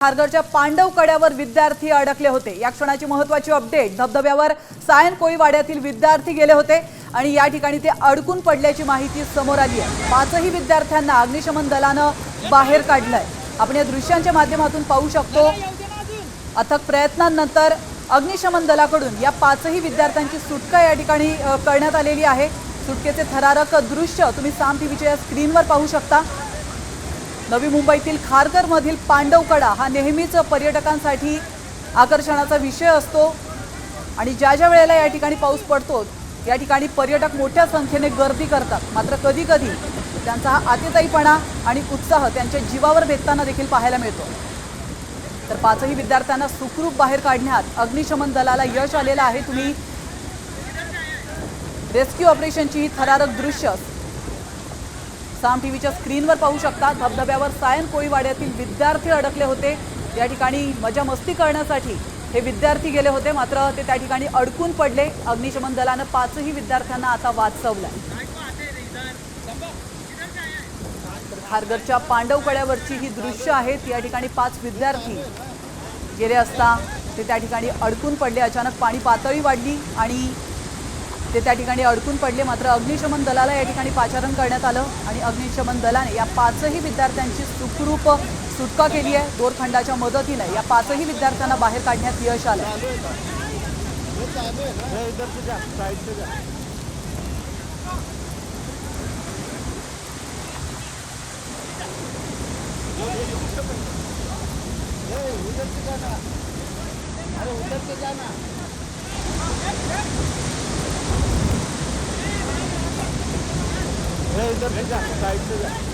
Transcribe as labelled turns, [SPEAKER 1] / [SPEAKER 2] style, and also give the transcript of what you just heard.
[SPEAKER 1] खारघरच्या पांडव कड्यावर विद्यार्थी अडकले होते। या क्षणाची महत्त्वाची अपडेट। धबधब्यावर सायन कोळीवाड्यातील विद्यार्थी गेले होते आणि या ठिकाणी ते अडकून पडल्याची माहिती समोर आली आहे। पाचही विद्यार्थ्यांना अग्निशमन दलाने बाहेर काढलंय। आपण या दृश्यांच्या माध्यमातून पाहू शकतो। अथक प्रयत्नांनंतर अग्निशमन दलाकडून या पाचही विद्यार्थ्यांची सुटका या ठिकाणी करण्यात आलेली आहे। सुटकेचे थरारक दृश्य तुम्ही साम टीव्हीच्या स्क्रीनवर पाहू शकता। नवी मुंबईतील खारघरमधील पांडवकडा हा नेहमीच पर्यटकांसाठी आकर्षणाचा विषय असतो आणि ज्या वेळेला या ठिकाणी पाऊस पडतो या ठिकाणी पर्यटक मोठ्या संख्येने गर्दी करतात। मात्र कधी-कधी त्यांचा आतेताईपणा आणि उत्साह त्यांच्या जीवावर बेतताना देखील पाहायला मिळतो। तर पाचही विद्यार्थ्यांना सुखरूप बाहेर काढण्यात अग्निशमन दलाला यश आलेलं आहे। तुम्ही रेस्क्यू ऑपरेशनची थरारक दृश्य साम टीव्हीच्या स्क्रीनवर पाहू शकता। धबधब्यावर सायन कोळीवाड्यातील विद्यार्थी अडकले होते। या ठिकाणी मजा मस्ती करण्यासाठी हे विद्यार्थी गेले होते, मात्र ते त्या ठिकाणी अडकून पडले। अग्निशमन दलाने पाचही विद्यार्थ्यांना आता वाचवलंय। खारघरच्या पांडव कड्यावरची ही दृश्य आहेत। या ठिकाणी पाच विद्यार्थी गेले असता ते त्या ठिकाणी अडकून पडले। अचानक पाणी पातळी वाढली आणि ते त्या ठिकाणी अडकून पडले। मात्र अग्निशमन दलाला या ठिकाणी पाचारण करण्यात आलं आणि अग्निशमन दलाने या पाचही विद्यार्थ्यांची सुखरूप सुटका केली आहे। दोरखंडाच्या मदतीने या पाचही विद्यार्थ्यांना बाहेर काढण्यात यश आलं।
[SPEAKER 2] इधर से जा, साइड से जा।